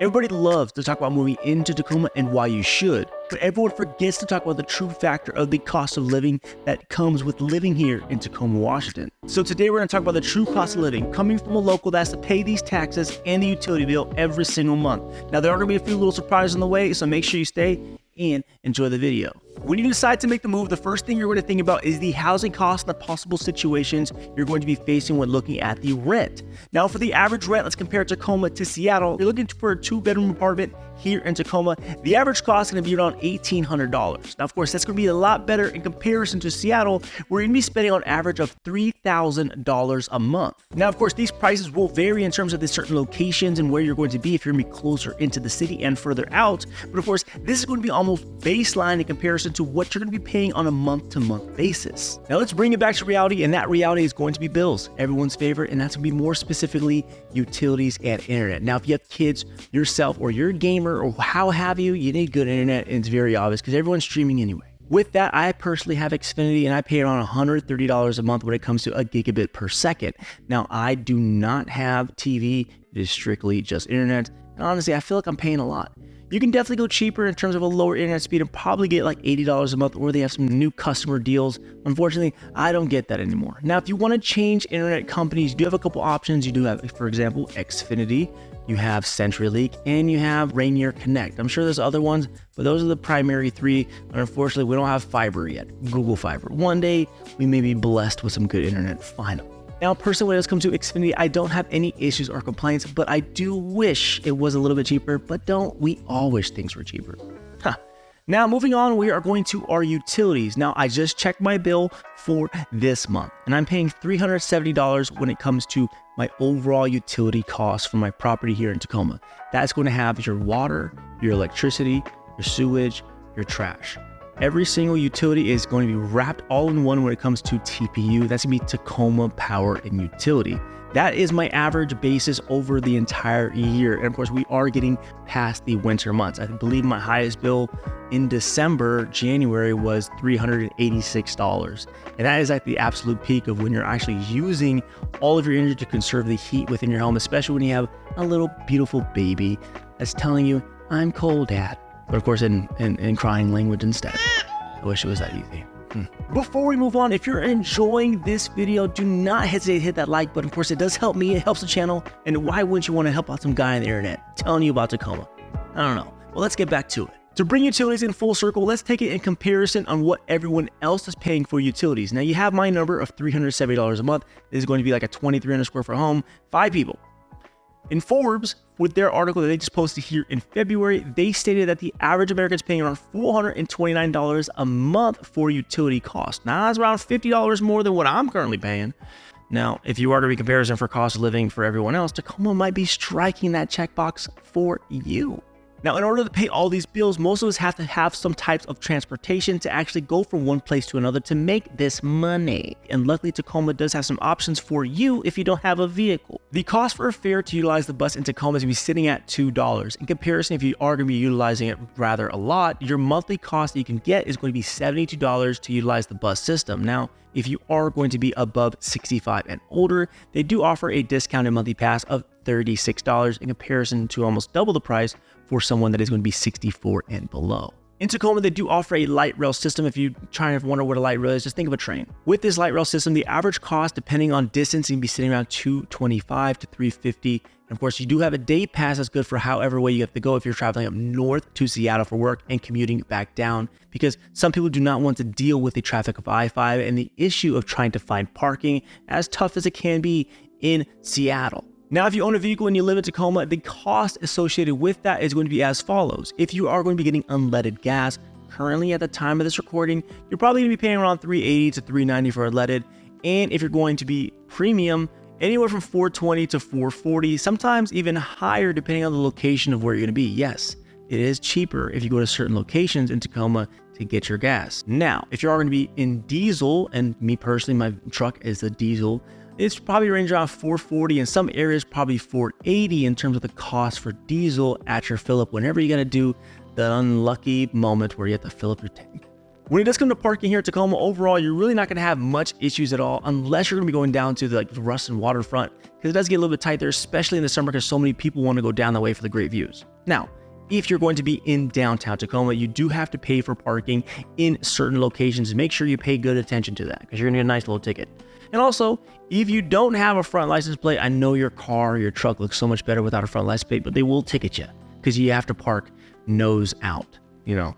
Everybody loves to talk about moving into Tacoma and why you should, but everyone forgets to talk about the true factor of the cost of living that comes with living here in Tacoma, Washington. So today we're going to talk about the true cost of living coming from a local that has to pay these taxes and the utility bill every single month. Now there are going to be a few little surprises on the way, so make sure you stay and enjoy the video. When you decide to make the move, the first thing you're going to think about is the housing costs and the possible situations you're going to be facing when looking at the rent. Now for the average rent, let's compare Tacoma to Seattle. You're looking for a 2-bedroom apartment here in Tacoma. The average cost is going to be around $1,800. Now of course that's going to be a lot better in comparison to Seattle, where you're going to be spending on average of $3,000 a month. Now of course these prices will vary in terms of the certain locations and where you're going to be if you're going to be closer into the city and further out. But of course this is going to be almost baseline in comparison to what you're going to be paying on a month-to-month basis. Now let's bring it back to reality, and that reality is going to be bills, everyone's favorite, and that's going to be more specifically utilities and internet. Now if you have kids yourself or you're a gamer or how have you, you need good internet, and it's very obvious because everyone's streaming anyway. With that, I personally have Xfinity and I pay around $130 a month when it comes to a gigabit per second. Now I do not have TV, it is strictly just internet, and honestly I feel like I'm paying a lot. You can definitely go cheaper in terms of a lower internet speed and probably get like $80 a month, or they have some new customer deals. Unfortunately, I don't get that anymore. Now, if you want to change internet companies, you do have a couple options. You do have, for example, Xfinity, you have CenturyLink, and you have Rainier Connect. I'm sure there's other ones, but those are the primary three. But unfortunately, we don't have fiber yet, Google Fiber. One day, we may be blessed with some good internet finally. Now, personally, when it comes to Xfinity, I don't have any issues or complaints, but I do wish it was a little bit cheaper, but don't we all wish things were cheaper? Now, moving on, we are going to our utilities. Now, I just checked my bill for this month, and I'm paying $370 when it comes to my overall utility costs for my property here in Tacoma. That's going to have your water, your electricity, your sewage, your trash. Every single utility is going to be wrapped all in one when it comes to TPU. That's going to be Tacoma Power and Utility. That is my average basis over the entire year. And of course, we are getting past the winter months. I believe my highest bill in December, January was $386. And that is at the absolute peak of when you're actually using all of your energy to conserve the heat within your home, especially when you have a little beautiful baby that's telling you, "I'm cold, Dad." But of course in crying language instead. I wish it was that easy. Before we move on, if you're enjoying this video, do not hesitate to hit that like button. Of course, it does help me, it helps the channel. And why wouldn't you want to help out some guy on the internet telling you about Tacoma? I don't know. Well, let's get back to it. To bring utilities in full circle, let's take it in comparison on what everyone else is paying for utilities. Now you have my number of $370 a month. This is going to be like a 2,300 square foot home, 5 people. In Forbes, with their article that they just posted here in February, they stated that the average American is paying around $429 a month for utility costs. Now, that's around $50 more than what I'm currently paying. Now, if you are to be comparison for cost of living for everyone else, Tacoma might be striking that checkbox for you. Now, in order to pay all these bills, most of us have to have some types of transportation to actually go from one place to another to make this money. And luckily, Tacoma does have some options for you if you don't have a vehicle. The cost for a fare to utilize the bus in Tacoma is going to be sitting at $2. In comparison, if you are going to be utilizing it rather a lot, your monthly cost that you can get is going to be $72 to utilize the bus system. Now, if you are going to be above 65 and older, they do offer a discounted monthly pass of $36 in comparison to almost double the price for someone that is going to be 64 and below. In Tacoma, they do offer a light rail system. If you try and wonder what a light rail is, just think of a train. With this light rail system, the average cost, depending on distance, you can be sitting around $225 to $350. And of course, you do have a day pass that's good for however way you have to go if you're traveling up north to Seattle for work and commuting back down, because some people do not want to deal with the traffic of I-5 and the issue of trying to find parking, as tough as it can be in Seattle. Now, if you own a vehicle and you live in Tacoma, the cost associated with that is going to be as follows. If you are going to be getting unleaded gas, currently at the time of this recording, you're probably going to be paying around $380 to $390 for unleaded. And if you're going to be premium, anywhere from $420 to $440, sometimes even higher depending on the location of where you're going to be. Yes, it is cheaper if you go to certain locations in Tacoma to get your gas. Now, if you're going to be in diesel, and me personally, my truck is a diesel, it's probably range around $440, in some areas probably $480 in terms of the cost for diesel at your fill up whenever you got to do the unlucky moment where you have to fill up your tank. When it does come to parking here at Tacoma, overall, you're really not going to have much issues at all unless you're going to be going down to the Ruston waterfront, because it does get a little bit tight there, especially in the summer because so many people want to go down that way for the great views. Now, if you're going to be in downtown Tacoma, you do have to pay for parking in certain locations. Make sure you pay good attention to that because you're going to get a nice little ticket. And also, if you don't have a front license plate, I know your car or your truck looks so much better without a front license plate, but they will ticket you because you have to park nose out. You know,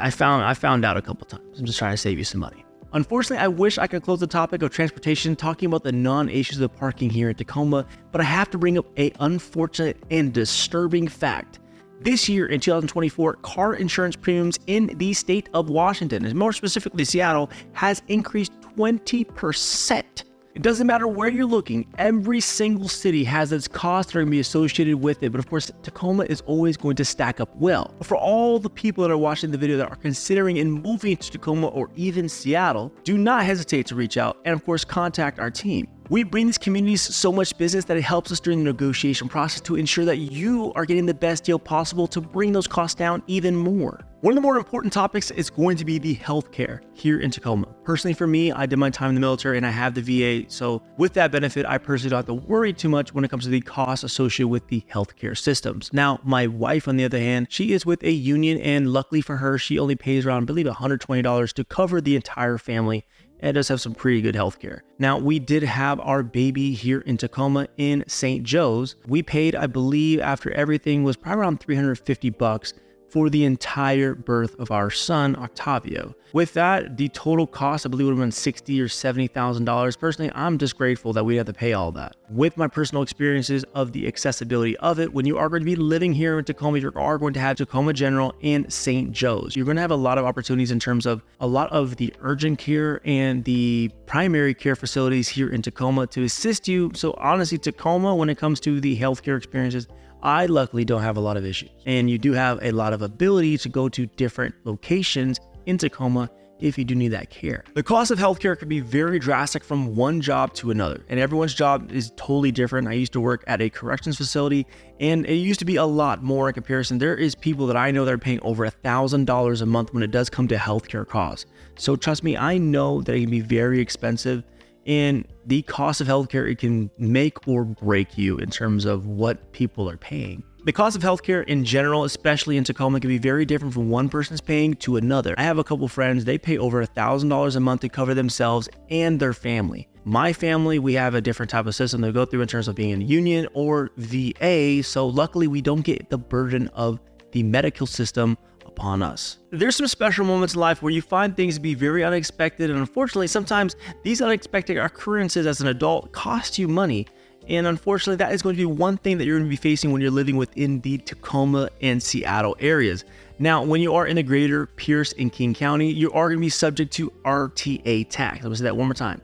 I found out a couple times. I'm just trying to save you some money. Unfortunately, I wish I could close the topic of transportation talking about the non-issues of parking here in Tacoma, but I have to bring up an unfortunate and disturbing fact. This year in 2024, car insurance premiums in the state of Washington, and more specifically Seattle, has increased 20%. It doesn't matter where you're looking, every single city has its costs that are going to be associated with it, but of course, Tacoma is always going to stack up well. But for all the people that are watching the video that are considering in moving to Tacoma or even Seattle, do not hesitate to reach out and of course, contact our team. We bring these communities so much business that it helps us during the negotiation process to ensure that you are getting the best deal possible to bring those costs down even more. One of the more important topics is going to be the healthcare here in Tacoma. Personally, for me, I did my time in the military and I have the VA. So with that benefit, I personally don't have to worry too much when it comes to the costs associated with the healthcare systems. Now, my wife, on the other hand, she is with a union, and luckily for her, she only pays around, I believe, $120 to cover the entire family. It does have some pretty good healthcare. Now, we did have our baby here in Tacoma in St. Joe's. We paid, I believe, after everything was probably around $350 for the entire birth of our son, Octavio. With that, the total cost, I believe, would have been $60,000 or $70,000. Personally, I'm just grateful that we had to pay all that. With my personal experiences of the accessibility of it, when you are going to be living here in Tacoma, you are going to have Tacoma General and St. Joe's. You're going to have a lot of opportunities in terms of a lot of the urgent care and the primary care facilities here in Tacoma to assist you. So honestly, Tacoma, when it comes to the healthcare experiences, I luckily don't have a lot of issues. And you do have a lot of ability to go to different locations in Tacoma if you do need that care. The cost of healthcare could be very drastic from one job to another, and everyone's job is totally different. I used to work at a corrections facility, and it used to be a lot more in comparison. There is people that I know that are paying over $1,000 a month when it does come to healthcare costs. So trust me, I know that it can be very expensive. And the cost of healthcare, it can make or break you in terms of what people are paying. The cost of healthcare in general, especially in Tacoma, can be very different from one person's paying to another. I have a couple friends, they pay over $1,000 a month to cover themselves and their family. My family, we have a different type of system they go through in terms of being in union or VA. So luckily we don't get the burden of the medical system upon us. There's some special moments in life where you find things to be very unexpected, and unfortunately, sometimes these unexpected occurrences as an adult cost you money. And unfortunately, that is going to be one thing that you're going to be facing when you're living within the Tacoma and Seattle areas. Now, when you are in the greater Pierce and King County, you are going to be subject to RTA tax. I'm going to say that one more time.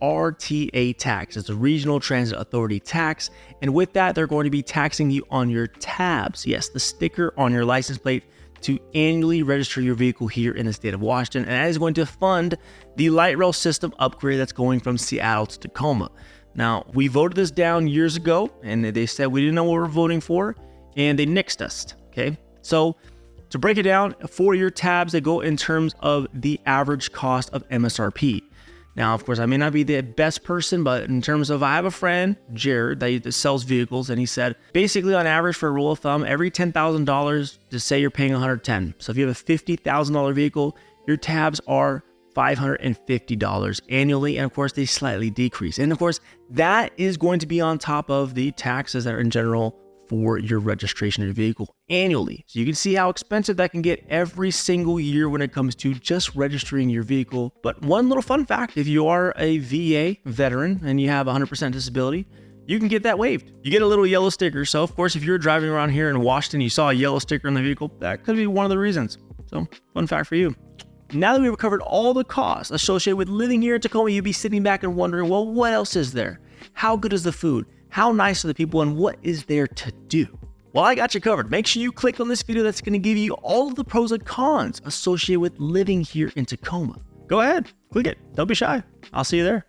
RTA tax. It's a Regional Transit Authority tax. And with that, they're going to be taxing you on your tabs. Yes, the sticker on your license plate to annually register your vehicle here in the state of Washington. And that is going to fund the light rail system upgrade that's going from Seattle to Tacoma. Now, we voted this down years ago, and they said we didn't know what we were voting for, and they nixed us, okay? So to break it down, for your tabs, they go in terms of the average cost of MSRP. Now, of course, I may not be the best person, but in terms of, I have a friend, Jared, that sells vehicles, and he said, basically on average, for a rule of thumb, every $10,000, just say you're paying $110. So if you have a $50,000 vehicle, your tabs are $550 annually, and of course, they slightly decrease. And of course, that is going to be on top of the taxes that are in general for your registration of your vehicle annually. So you can see how expensive that can get every single year when it comes to just registering your vehicle. But one little fun fact, if you are a VA veteran and you have 100% disability, you can get that waived. You get a little yellow sticker. So of course, if you're driving around here in Washington, you saw a yellow sticker on the vehicle, that could be one of the reasons. So fun fact for you. Now that we've covered all the costs associated with living here in Tacoma, you'd be sitting back and wondering, well, what else is there? How good is the food? How nice are the people, and what is there to do? Well, I got you covered. Make sure you click on this video that's going to give you all of the pros and cons associated with living here in Tacoma. Go ahead, click it. Don't be shy. I'll see you there.